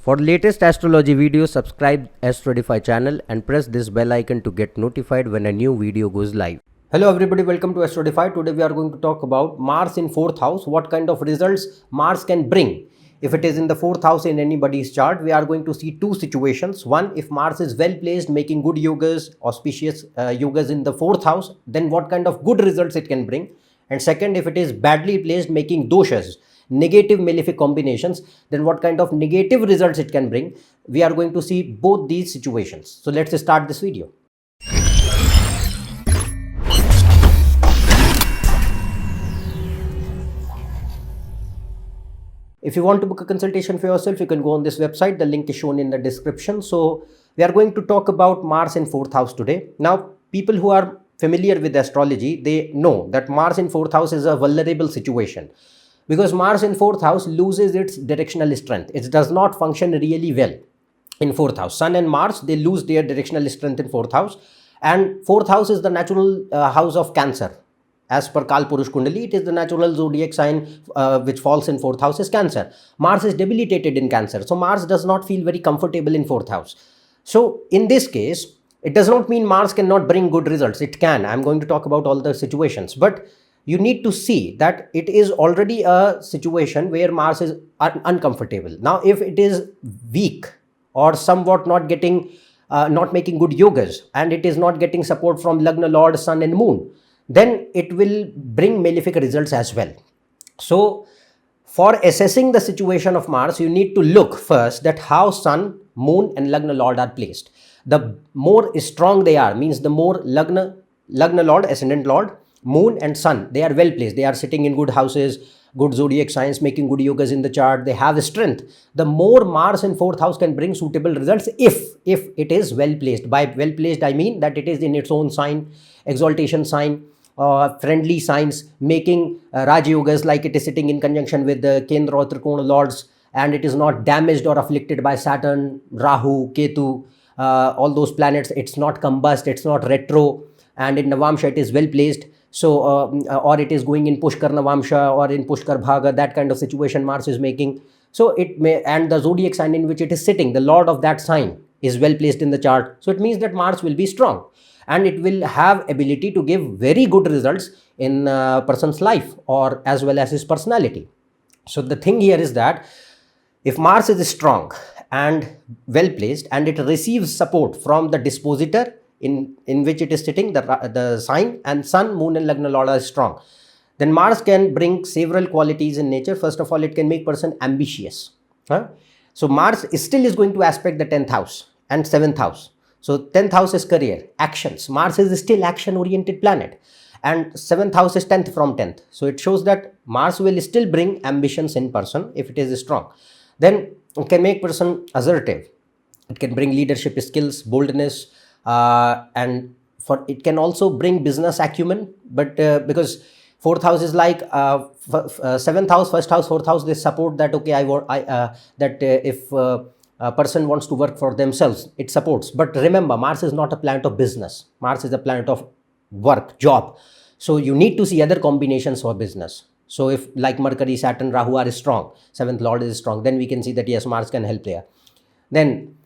For latest astrology videos, subscribe AstroEdify channel and press this bell icon to get notified when a new video goes live. Hello everybody, welcome to AstroEdify. Today we are going to talk about Mars in 4th house, what kind of results Mars can bring. If it is in the 4th house in anybody's chart, we are going to see two situations. One, if Mars is well placed, making good yogas, auspicious yogas in the 4th house, then what kind of good results it can bring. And second, if it is badly placed, making doshas, negative malefic combinations, then what kind of negative results it can bring. We are going to see both these situations. So let's start this video. If you want to book a consultation for yourself, you can go on this website. The link is shown in the description. So we are going to talk about Mars in 4th house today. Now, people who are familiar with astrology, they know that Mars in 4th house is a vulnerable situation. Because Mars in 4th house loses its directional strength. It does not function really well in 4th house. Sun and Mars, they lose their directional strength in 4th house. And 4th house is the natural house of Cancer. As per Kal Purush Kundali, it is the natural zodiac sign which falls in 4th house is Cancer. Mars is debilitated in Cancer. So Mars does not feel very comfortable in 4th house. So in this case, it does not mean Mars cannot bring good results. It can. I'm going to talk about all the situations. But you need to see that it is already a situation where Mars is uncomfortable. Now, if it is weak or somewhat not making good yogas, and it is not getting support from Lagna Lord, Sun and Moon, then it will bring malefic results as well. So, for assessing the situation of Mars, you need to look first that how Sun, Moon and Lagna Lord are placed. The more strong they are, means the more Lagna Lord, Ascendant Lord, Moon and Sun, they are well placed. They are sitting in good houses, good zodiac signs, making good yogas in the chart. They have strength. The more Mars in 4th house can bring suitable results if it is well placed. By well placed, I mean that it is in its own sign, exaltation sign, friendly signs, making Raj yogas like it is sitting in conjunction with the Kendra or Trikona lords, and it is not damaged or afflicted by Saturn, Rahu, Ketu, all those planets. It's not combust, it's not retro, and in Navamsha it is well placed. So, or it is going in Pushkar Navamsha or in Pushkar Bhaga, that kind of situation Mars is making. So, it may, and the zodiac sign in which it is sitting, the lord of that sign is well placed in the chart. So, it means that Mars will be strong and it will have ability to give very good results in a person's life or as well as his personality. So, the thing here is that if Mars is strong and well placed and it receives support from the dispositor in which it is sitting, the sign, and Sun, Moon and Lagna Lord are strong, then Mars can bring several qualities in nature. First of all, it can make person ambitious. So Mars still is going to aspect the 10th house and 7th house. So 10th house is career, actions. Mars is still action oriented planet and 7th house is 10th from 10th. So it shows that Mars will still bring ambitions in person if it is strong. Then it can make person assertive. It can bring leadership skills, boldness, and for it can also bring business acumen, but because 4th house is like 7th house, 1st house, 4th house, they support that. Okay, if a person wants to work for themselves, it supports. But remember, Mars is not a planet of business. Mars is a planet of work, job. So you need to see other combinations for business. So if like Mercury, Saturn, Rahu are strong, 7th Lord is strong, then we can see that yes, Mars can help there. Then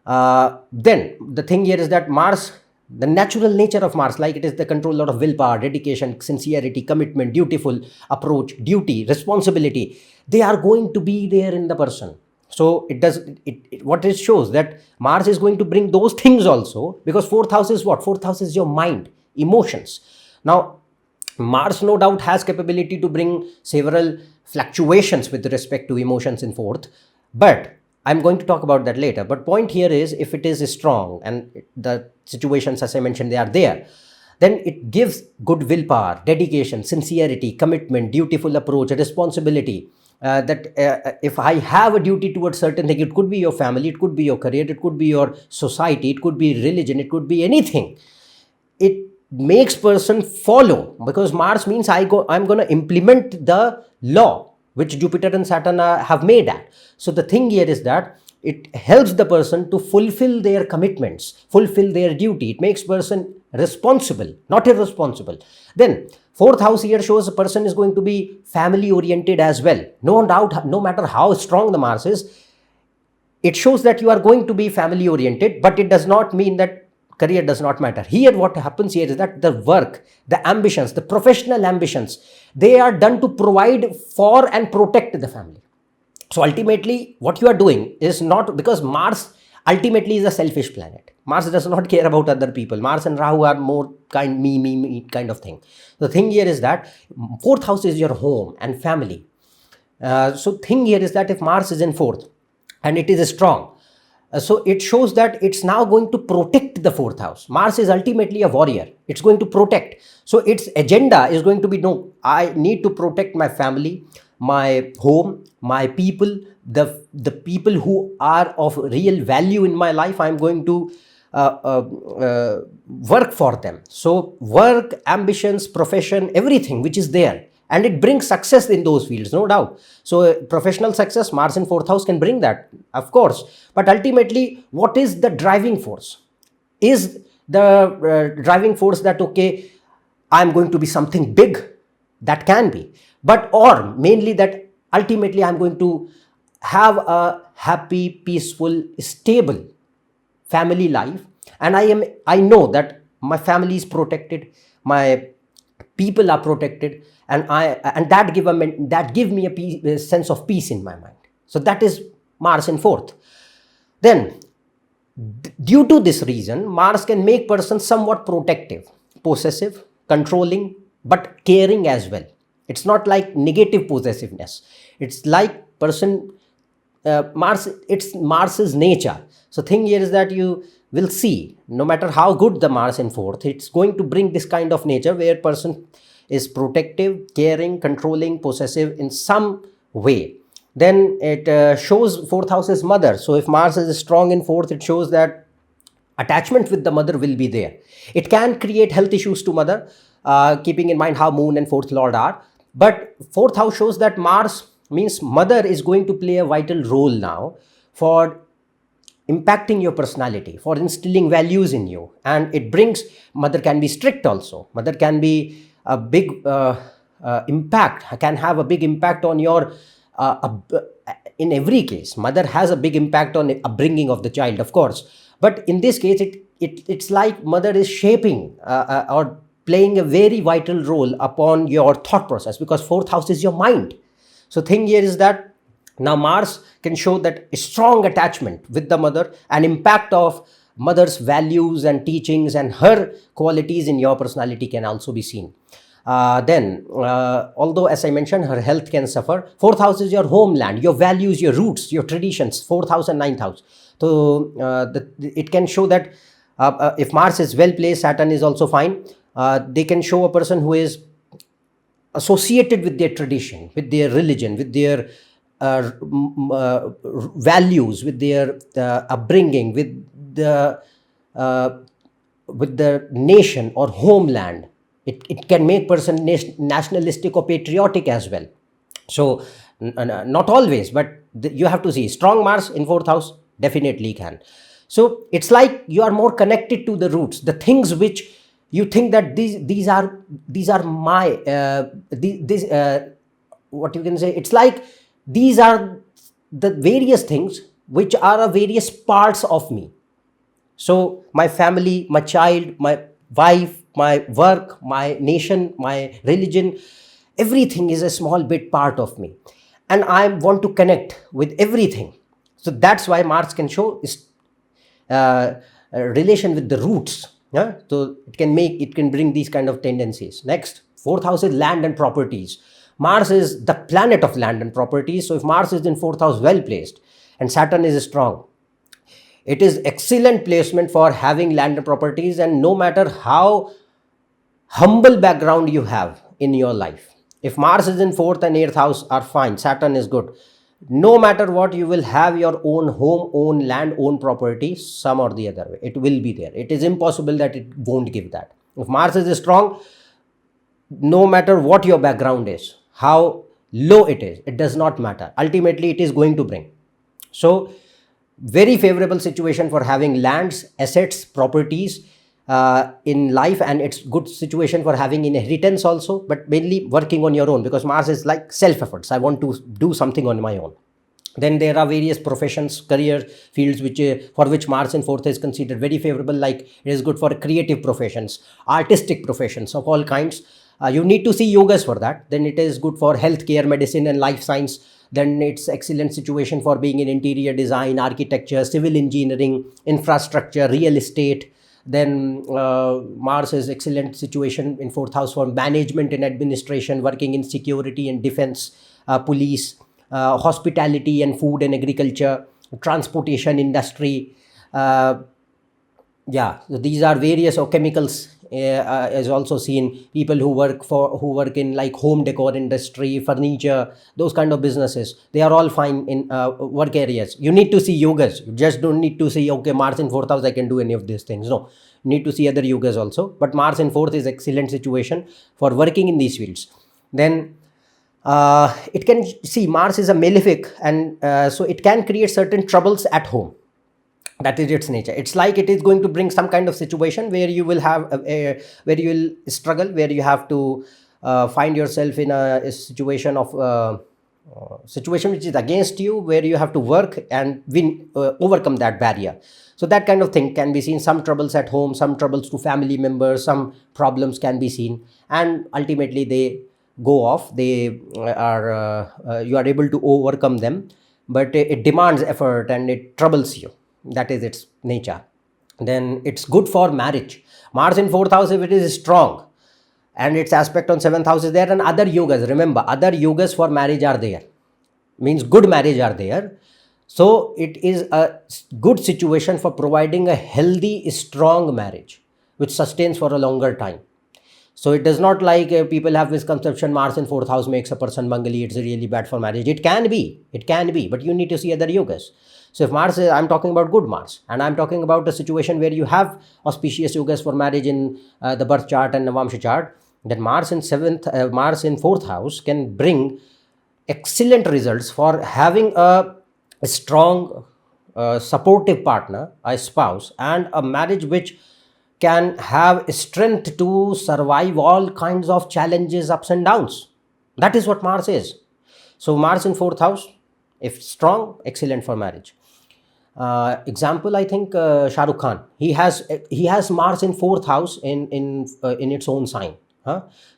the thing here is that Mars, the natural nature of Mars, like it is the controller of willpower, dedication, sincerity, commitment, dutiful approach, duty, responsibility, they are going to be there in the person. So what it shows that Mars is going to bring those things also, because 4th house is what? 4th house is your mind, emotions. Now, Mars no doubt has capability to bring several fluctuations with respect to emotions in 4th, but I'm going to talk about that later. But point here is, if it is strong and the situations as I mentioned, they are there, then it gives good willpower, dedication, sincerity, commitment, dutiful approach, responsibility. If I have a duty towards certain thing, it could be your family, it could be your career, it could be your society, it could be religion, it could be anything. It makes person follow, because Mars means I'm going to implement the law which Jupiter and Saturn have made at. So the thing here is that it helps the person to fulfill their commitments, fulfill their duty. It makes person responsible, not irresponsible. Then 4th house here shows a person is going to be family oriented as well. No doubt, no matter how strong the Mars is, it shows that you are going to be family oriented, but it does not mean that career does not matter. Here, what happens here is that the work, the ambitions, the professional ambitions, they are done to provide for and protect the family. So ultimately, what you are doing is not, because Mars ultimately is a selfish planet. Mars does not care about other people. Mars and Rahu are more kind, me kind of thing. The thing here is that fourth house is your home and family. So thing here is that if Mars is in fourth and it is strong, so it shows that it's now going to protect the fourth house. Mars is ultimately a warrior. It's going to protect. So its agenda is going to be, no, I need to protect my family, my home, my people, the people who are of real value in my life. I'm going to work for them. So work, ambitions, profession, everything which is there. And it brings success in those fields, no doubt. So professional success, Mars in fourth house can bring that, of course. But ultimately, what is the driving force? Is the driving force that, okay, I'm going to be something big? That can be. But or mainly that ultimately I'm going to have a happy, peaceful, stable family life. And I know that my family is protected, my people are protected, and that give me a sense of peace in my mind. So that is Mars in fourth. Then due to this reason, Mars can make person somewhat protective, possessive, controlling, but caring as well. It's not like negative possessiveness. It's like person, Mars, it's Mars's nature. So thing here is that you will see, no matter how good the Mars in fourth, it's going to bring this kind of nature where person is protective, caring, controlling, possessive in some way. Then it shows fourth house is mother. So if Mars is strong in fourth, it shows that attachment with the mother will be there. It can create health issues to mother, keeping in mind how moon and fourth lord are. But fourth house shows that Mars means mother is going to play a vital role now for impacting your personality, for instilling values in you. And it brings, mother can be strict also. Mother can be a big impact, can have a big impact on your, in every case, mother has a big impact on the upbringing of the child, of course. But in this case, it's like mother is shaping or playing a very vital role upon your thought process, because fourth house is your mind. So thing here is that now Mars can show that a strong attachment with the mother, and impact of mother's values and teachings and her qualities in your personality can also be seen. Although as I mentioned, her health can suffer. Fourth house is your homeland, your values, your roots, your traditions, fourth house and ninth house. So it can show that if Mars is well placed, Saturn is also fine. They can show a person who is associated with their tradition, with their religion, with their values, with their upbringing, with the nation or homeland. It can make person nationalistic or patriotic as well. So not always, but you have to see strong Mars in fourth house definitely can. So it's like you are more connected to the roots, the things which you think that these are my what you can say. It's like these are the various things which are various parts of me. So my family, my child, my wife, my work, my nation, my religion, everything is a small bit part of me, and I want to connect with everything. So that's why Mars can show relation with the roots. Yeah? So it can bring these kind of tendencies. Next, fourth house is land and properties. Mars is the planet of land and properties. So if Mars is in fourth house, well placed, and Saturn is strong, it is excellent placement for having land and properties. And no matter how humble background you have in your life, if Mars is in fourth and eighth house are fine, Saturn is good, no matter what, you will have your own home, own land, own property, some or the other way. It will be there. It is impossible that it won't give that. If Mars is strong, no matter what your background is, how low it is, it does not matter. Ultimately, it is going to bring. So very favorable situation for having lands, assets, properties in life, and it's good situation for having inheritance also, but mainly working on your own, because Mars is like self efforts. I want to do something on my own. Then there are various professions, career fields for which Mars in fourth is considered very favorable, like it is good for creative professions, artistic professions of all kinds. You need to see yogas for that. Then it is good for healthcare, medicine and life science. Then it's excellent situation for being in interior design, architecture, civil engineering, infrastructure, real estate. Then Mars is excellent situation in fourth house for management and administration, working in security and defense, police, hospitality and food and agriculture, transportation industry. Yeah, so these are various, or chemicals is also seen. People who work in like home decor industry, furniture, those kind of businesses, they are all fine in work areas. You need to see yogas. You just don't need to see, okay, Mars in fourth house, I can do any of these things. No, you need to see other yogas also. But Mars in fourth is excellent situation for working in these fields. Then it can see Mars is a malefic, and so it can create certain troubles at home. That is its nature. It's like it is going to bring some kind of situation where you will have where you will struggle, where you have to find yourself in a situation of situation which is against you, where you have to work and overcome that barrier. So that kind of thing can be seen. Some troubles at home, some troubles to family members, some problems can be seen, and ultimately they go off. They are you are able to overcome them, but it demands effort and it troubles you. That is its nature. Then it's good for marriage. Mars in fourth house, if it is strong and its aspect on seventh house is there, and other yogas, remember, other yogas for marriage are there, means good marriage are there. So it is a good situation for providing a healthy, strong marriage which sustains for a longer time. So it does not like people have misconception Mars in fourth house makes a person Mangali, it's really bad for marriage. It can be, but you need to see other yogas. So if Mars is, I'm talking about good Mars, and I'm talking about a situation where you have auspicious yogas for marriage in the birth chart and Navamsha chart, then Mars in fourth house can bring excellent results for having a strong, supportive partner, a spouse, and a marriage which can have strength to survive all kinds of challenges, ups and downs. That is what Mars is. So Mars in fourth house, if strong, excellent for marriage. Example, I think Shah Rukh Khan, he has Mars in fourth house in its own sign.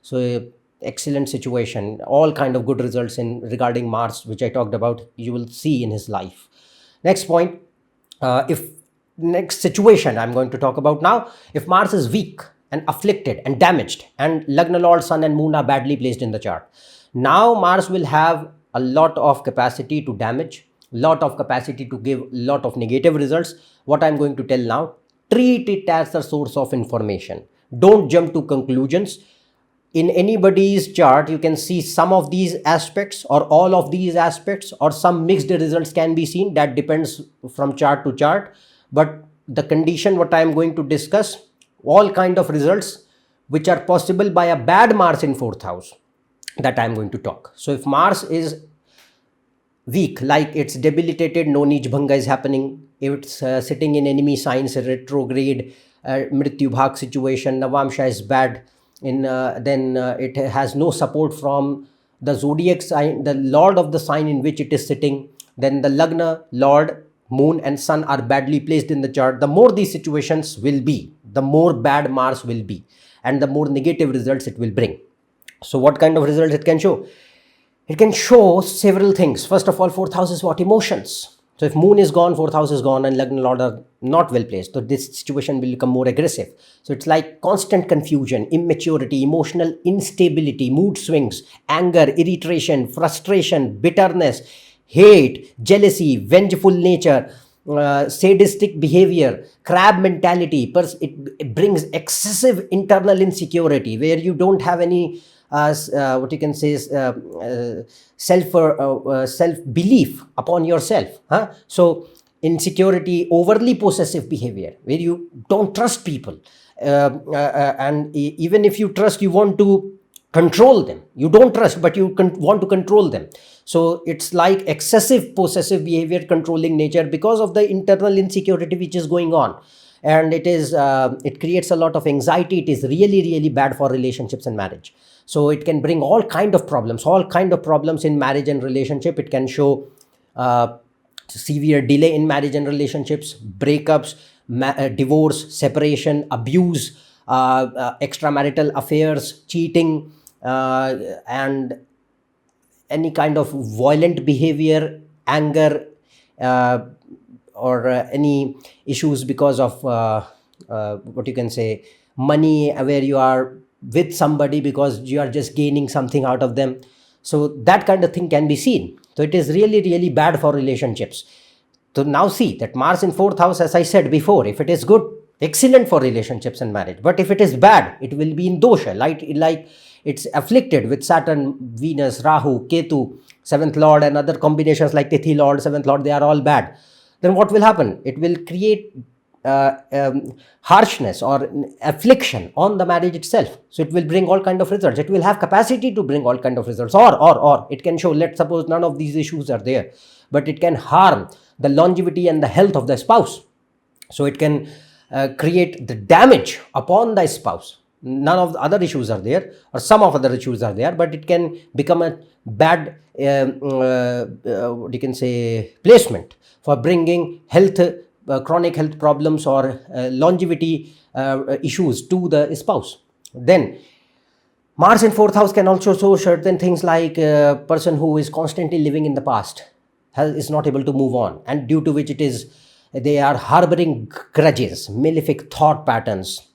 So excellent situation, all kind of good results in regarding Mars, which I talked about, you will see in his life. Next point, next situation I'm going to talk about now. If Mars is weak and afflicted and damaged, and Lagna Lord, Sun and Moon are badly placed in the chart, now Mars will have a lot of capacity to damage, lot of capacity to give lot of negative results. What I'm going to tell now, treat it as a source of information. Don't jump to conclusions. In anybody's chart, you can see some of these aspects or all of these aspects, or some mixed results can be seen. That depends from chart to chart. But the condition what I am going to discuss, all kind of results which are possible by a bad Mars in fourth house, that I am going to talk. So if Mars is weak, like it's debilitated, no Neech Bhanga is happening, if it's sitting in enemy signs, retrograde, Mrityu Bhag situation, Navamsha is bad, then it has no support from the zodiac sign, the lord of the sign in which it is sitting. Then the Lagna, Lord, Moon and Sun are badly placed in the chart. The more these situations will be, the more bad Mars will be, and the more negative results it will bring. So what kind of results it can show? It can show several things. First of all, fourth house is what? Emotions. So if Moon is gone, fourth house is gone, and Lagna Lord are not well placed, so this situation will become more aggressive. So it's like constant confusion, immaturity, emotional instability, mood swings, anger, irritation, frustration, bitterness, hate, jealousy, vengeful nature, sadistic behavior, crab mentality. It brings excessive internal insecurity, where you don't have any what you can say is self belief upon yourself. So insecurity, overly possessive behavior, where you don't trust people, and even if you trust, you want to control them. You don't trust, but you want to control them. So it's like excessive possessive behavior, controlling nature, because of the internal insecurity which is going on. And it creates a lot of anxiety. It is really bad for relationships and marriage. So it can bring all kind of problems in marriage and relationship. It can show severe delay in marriage and relationships, breakups, divorce, separation, abuse, extramarital affairs, cheating, and any kind of violent behavior, anger, uh, or any issues because of what you can say, money, where you are with somebody because you are just gaining something out of them. So that kind of thing can be seen. So it is really, really bad for relationships. So now see that Mars in fourth house, as I said before, if it is good, excellent for relationships and marriage. But if it is bad, it will be in dosha, like it's afflicted with Saturn, Venus, Rahu, Ketu, seventh lord, and other combinations like Tithi lord, seventh lord, they are all bad. Then what will happen? It will create harshness or affliction on the marriage itself. So it will bring all kind of results. It will have capacity to bring all kind of results, or it can show, let's suppose none of these issues are there, but it can harm the longevity and the health of the spouse. So it can create the damage upon the spouse. None of the other issues are there, or some of other issues are there, but it can become a bad what you can say, placement for bringing health, chronic health problems, or longevity issues to the spouse. Then Mars in fourth house can also show certain things like a person who is constantly living in the past, is not able to move on, and due to which they are harboring grudges, malefic thought patterns,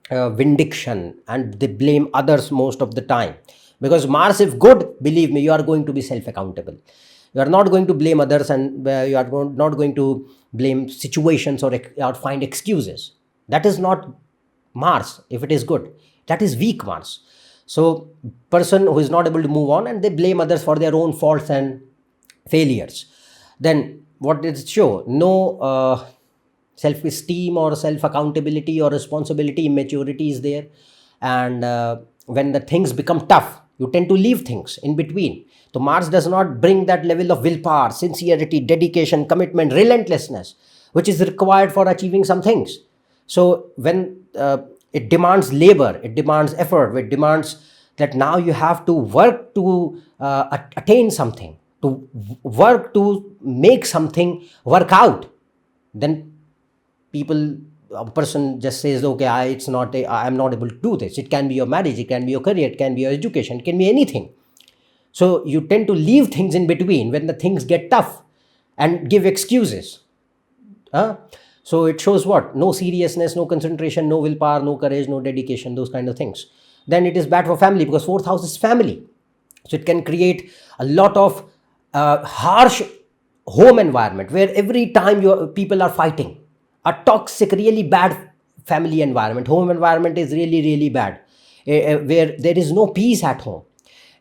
vindication, and they blame others most of the time. Because Mars, if good, believe me, you are going to be self-accountable. You are not going to blame others, and you are not going to blame situations, or find excuses. That is not Mars. If it is good, that is weak Mars. So person who is not able to move on, and they blame others for their own faults and failures. Then what did it show? No self-esteem or self-accountability or responsibility, immaturity is there. And when the things become tough, you tend to leave things in between. So Mars does not bring that level of willpower, sincerity, dedication, commitment, relentlessness, which is required for achieving some things. So when it demands labor, it demands effort, it demands that now you have to work to attain something, to work to make something work out. Then a person just says, okay, I'm not able to do this. It can be your marriage, it can be your career, it can be your education, it can be anything. So you tend to leave things in between when the things get tough and give excuses. So it shows what? No seriousness, no concentration, no willpower, no courage, no dedication, those kind of things. Then it is bad for family, because fourth house is family. So it can create a lot of harsh home environment where every time people are fighting. A toxic, really bad family environment, home environment is really, really bad, where there is no peace at home,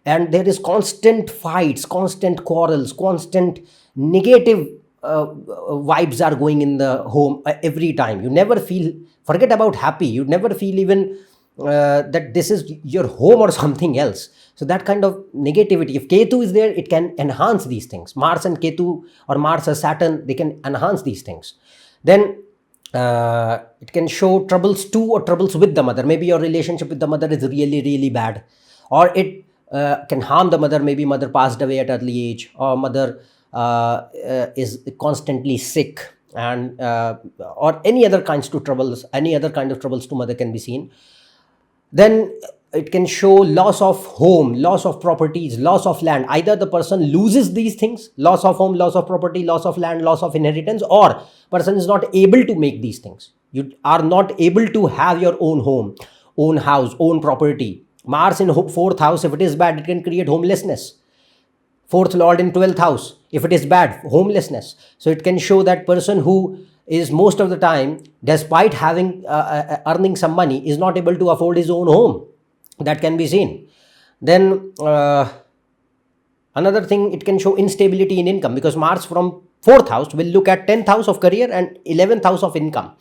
and there is constant fights, constant quarrels, constant negative vibes are going in the home every time. You never feel, forget about happy, you never feel even that this is your home or something else. So that kind of negativity, if Ketu is there, it can enhance these things. Mars and Ketu, or Mars or Saturn, they can enhance these things. Then it can show troubles to or troubles with the mother. Maybe your relationship with the mother is really, really bad, or it can harm the mother. Maybe mother passed away at early age, or mother is constantly sick, and or any other kinds of troubles, to mother can be seen. Then it can show loss of home, loss of properties, loss of land. Either the person loses these things, loss of home, loss of property, loss of land, loss of inheritance, or person is not able to make these things. You are not able to have your own home, own house, own property. Mars in fourth house, if it is bad, it can create homelessness. Fourth lord in 12th house, if it is bad, homelessness. So it can show that person who is most of the time, despite having earning some money, is not able to afford his own home. That can be seen. Then another thing, it can show instability in income, because Mars from fourth house will look at 10th house of career and 11th house of income.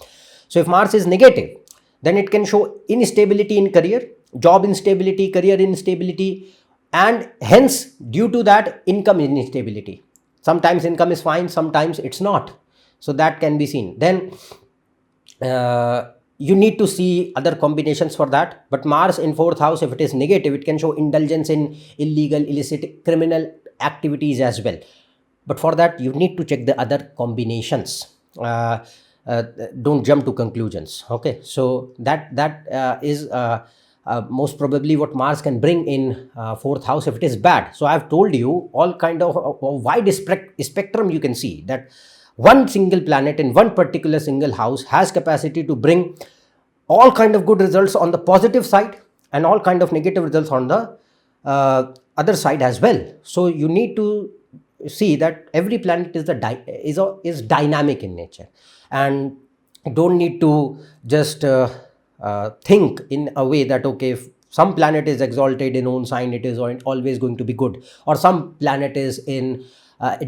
So if Mars is negative, then it can show instability in career, job instability, career instability, and hence due to that income instability. Sometimes income is fine, sometimes it's not. So that can be seen. Then you need to see other combinations for that. But Mars in fourth house, if it is negative, it can show indulgence in illegal, illicit, criminal activities as well. But for that, you need to check the other combinations. uh, uh, don't jump to conclusions. Okay, so that is most probably what Mars can bring in fourth house if it is bad. So I've told you all kind of wide spectrum. You can see that one single planet in one particular single house has capacity to bring all kind of good results on the positive side and all kind of negative results on the other side as well. So you need to see that every planet is dynamic in nature, and don't need to just think in a way that okay, if some planet is exalted in own sign, it is always going to be good, or some planet is in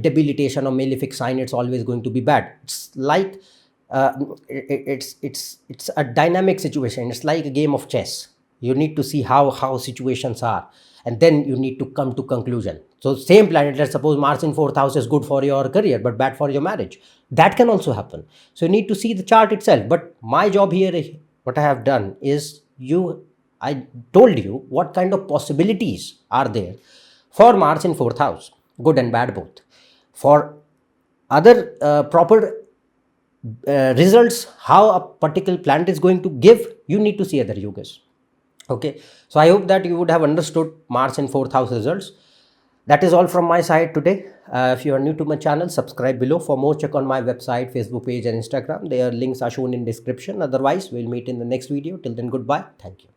debilitation or malefic sign, it's always going to be bad. It's like it's a dynamic situation. It's like a game of chess. You need to see how situations are, and then you need to come to conclusion. So same planet, let's suppose Mars in fourth house is good for your career but bad for your marriage. That can also happen. So you need to see the chart itself. But my job here, what I have done is I told you what kind of possibilities are there for Mars in fourth house, good and bad both. For other proper results, how a particular planet is going to give, you need to see other yugas. Okay, so I hope that you would have understood Mars in fourth house results. That is all from my side today. If you are new to my channel, subscribe below. For more, check on my website, Facebook page and Instagram. Their links are shown in description. Otherwise, we'll meet in the next video. Till then, goodbye. Thank you.